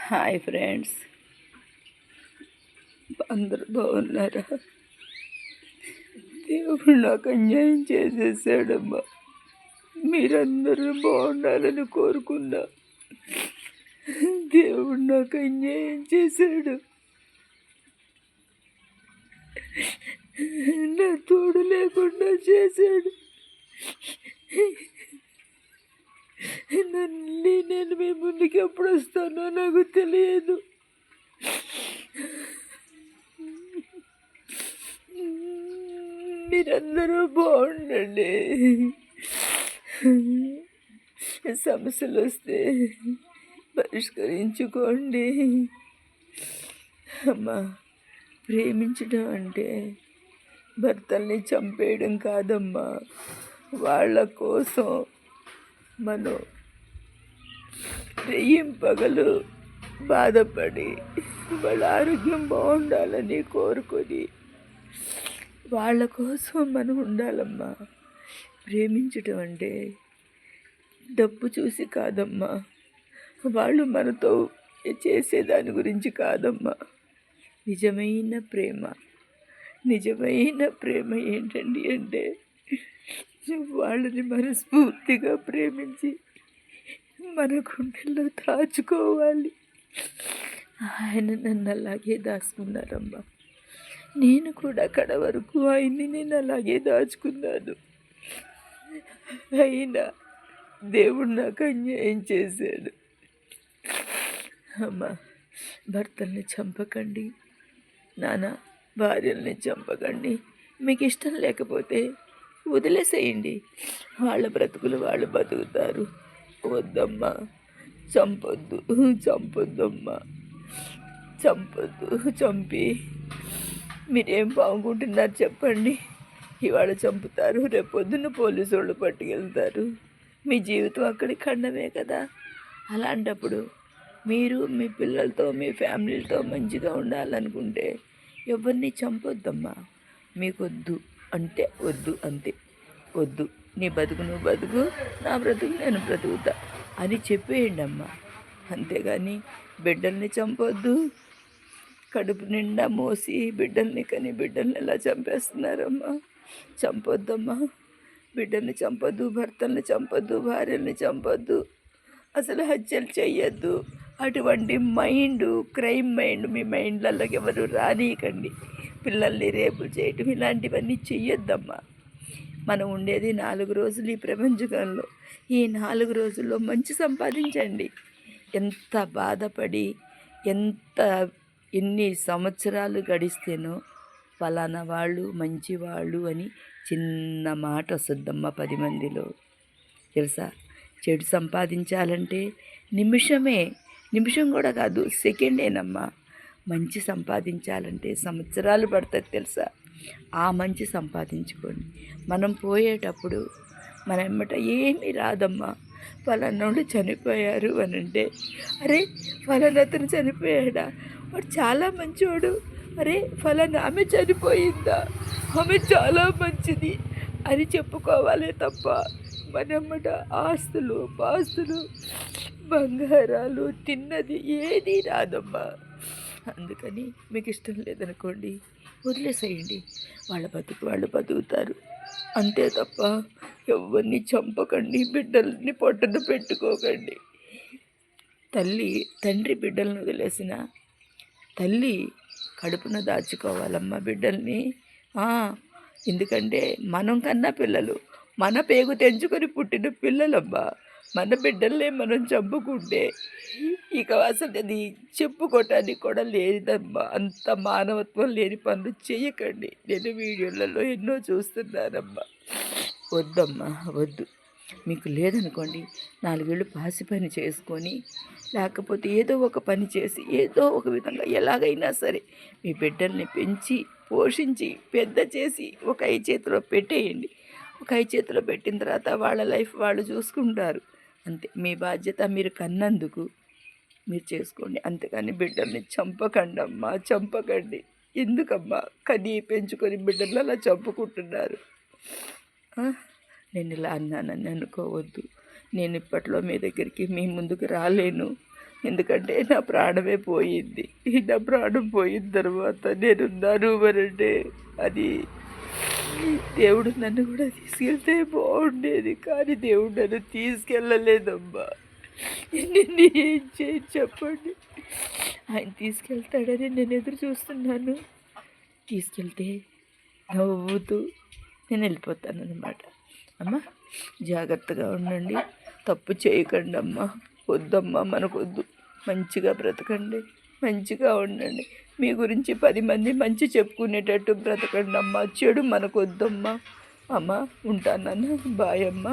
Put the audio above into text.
Hi friends, అందరూ బాగున్నారా? దేవుడు నాకు అన్యాయం చేసేసాడమ్మా. మీరందరూ బాగుండాలని కోరుకున్నా. దేవుడు నాకు అన్యాయం చేశాడు. నా తోడు లేకుండా చేశాడు. నేను మీ ముందుకు ఎప్పుడు వస్తానో నాకు తెలియదు. మీరందరూ బాగుండండి. సమస్యలు వస్తే పరిష్కరించుకోండి. అమ్మా, ప్రేమించడం అంటే భర్తల్ని చంపేయడం కాదమ్మా. వాళ్ళ కోసం మనం పగలు బాధపడి వాళ్ళ ఆరోగ్యం బాగుండాలని కోరుకొని వాళ్ళ కోసం మనం ఉండాలమ్మా. ప్రేమించటం అంటే డబ్బు చూసి కాదమ్మా. వాళ్ళు మనతో చేసేదాని గురించి కాదమ్మా. నిజమైన ప్రేమ ఏంటండి అంటే వాళ్ళని మనస్ఫూర్తిగా ప్రేమించి మన గుండెల్లో దాచుకోవాలి. ఆయన నన్ను అలాగే దాచుకున్నారమ్మా. నేను కూడా అక్కడ వరకు ఆయన్ని నేను అలాగే దాచుకున్నాను. అయినా దేవుడు నాకు అన్యాయం చేశాడు. అమ్మా, భర్తల్ని చంపకండి నాన్న, భార్యల్ని చంపకండి. మీకు ఇష్టం లేకపోతే వదిలేసేయండి. వాళ్ళ బ్రతుకులు వాళ్ళు బతుకుతారు. వద్దమ్మా, చంపొద్దమ్మా, చంపి మీరేం బాగుంటున్నారు చెప్పండి. ఇవాళ చంపుతారు, రేపొద్దున్న పోలీసు వాళ్ళు పట్టుకెళ్తారు. మీ జీవితం అక్కడికి ఖండమే కదా. అలాంటప్పుడు మీరు మీ పిల్లలతో మీ ఫ్యామిలీలతో మంచిగా ఉండాలనుకుంటే ఎవరిని చంపొద్దమ్మా. మీకొద్దు అంటే వద్దు, అంతే. వద్దు, నీ బతుకు నువ్వు బతుకు, నా బ్రతుకు నేను బ్రతుకుతా అని చెప్పేయండి అమ్మా. అంతేగాని బిడ్డల్ని చంపొద్దు. కడుపు నిండా మోసి బిడ్డల్ని ఎలా చంపేస్తున్నారమ్మా. చంపొద్దమ్మా. బిడ్డల్ని చంపొద్దు, భర్తల్ని చంపొద్దు, భార్యల్ని చంపొద్దు. అసలు హత్యలు చెయ్యొద్దు. అటువంటి క్రైమ్ మైండ్ మీ మైండ్లలోకి ఎవరు రానీయకండి. పిల్లల్ని రేపులు చేయటం ఇలాంటివన్నీ చెయ్యొద్దమ్మా. మనం ఉండేది 4 రోజులు ఈ ప్రపంచంలో. ఈ 4 రోజుల్లో మంచి సంపాదించండి. ఎంత బాధపడి ఎన్ని సంవత్సరాలు గడిస్తేనో ఫలానా వాళ్ళు మంచివాళ్ళు అని చిన్న మాట వస్తుందమ్మా 10 మందిలో. తెలుసా? చెడు సంపాదించాలంటే నిమిషం కూడా కాదు, సెకండేనమ్మా. మంచి సంపాదించాలంటే సంవత్సరాలు పడుతుంది తెలుసా. ఆ మంచి సంపాదించుకోండి. మనం పోయేటప్పుడు మన ఎమ్మట ఏమీ రాదమ్మా. ఫలానోళ్ళు చనిపోయారు అని అంటే, అరే ఫలానా అతను చనిపోయాడా, వాడు చాలా మంచివాడు, అరే ఫలానా ఆమె చనిపోయిందా, ఆమె చాలా మంచిది అని చెప్పుకోవాలే తప్ప మనమ్మట ఆస్తులు పాస్తులు బంగారాలు తిన్నది ఏదీ రాదమ్మా. అందుకని మీకు ఇష్టం లేదనుకోండి, వదిలేసేయండి. వాళ్ళ బతుకు వాళ్ళు బతుకుతారు, అంతే తప్ప ఎవరిని చంపకండి. బిడ్డల్ని పొట్టన పెట్టుకోకండి. తండ్రి బిడ్డలను వదిలేసిన తల్లి కడుపున దాచుకోవాలమ్మా బిడ్డల్ని. ఎందుకంటే మనం కన్నా పిల్లలు, మన పేగు తెంచుకొని పుట్టిన పిల్లలమ్మా. మన బిడ్డల్నే మనం చంపుకుంటే ఇక అసలు అది చెప్పుకోవటానికి కూడా లేదమ్మా. అంత మానవత్వం లేని పనులు చేయకండి. నేను వీడియోలలో ఎన్నో చూస్తున్నానమ్మా. వద్దమ్మా, వద్దు. మీకు లేదనుకోండి, 4 ఏళ్ళు పాసి పని చేసుకొని, లేకపోతే ఏదో ఒక పని చేసి, ఏదో ఒక విధంగా ఎలాగైనా సరే మీ బిడ్డల్ని పెంచి పోషించి పెద్ద చేసి ఒక చేతిలో పెట్టేయండి. ఒక చేతిలో పెట్టిన తర్వాత వాళ్ళ లైఫ్ వాళ్ళు చూసుకుంటారు. అంతే. మీ బాధ్యత మీరు కన్నందుకు మీరు చేసుకోండి. అంతేకాని బిడ్డల్ని చంపకండమ్మా, చంపకండి. ఎందుకమ్మా పెంచుకొని బిడ్డలు అలా చంపుకుంటున్నారు? నేను ఇలా అన్నానని అనుకోవద్దు. నేను ఇప్పట్లో మీ దగ్గరికి మీ ముందుకు రాలేను. ఎందుకంటే నా ప్రాణమే పోయింది. నా ప్రాణం పోయిన తర్వాత నేనున్నాను మరంటే అది దేవుడు నన్ను కూడా తీసుకెళ్తే బాగుండేది, కానీ దేవుడు నన్ను తీసుకెళ్ళలేదమ్మా. నిన్ను ఏం చేయి చెప్పండి. ఆయన తీసుకెళ్తాడని నేను ఎదురు చూస్తున్నాను. తీసుకెళ్తే నవ్వుతూ నేను వెళ్ళిపోతాను అనమాట. అమ్మ జాగ్రత్తగా ఉండండి, తప్పు చేయకండి అమ్మ. వద్దమ్మా, మనకొద్దు. మంచిగా బ్రతకండి, మంచిగా ఉండండి. మీ గురించి 10 మంది మంచి చెప్పుకునేటట్టు బ్రతకండి అమ్మ. చెడు మనకొద్దమ్మా. అమ్మ ఉంటానన్న, బాయ్ అమ్మ.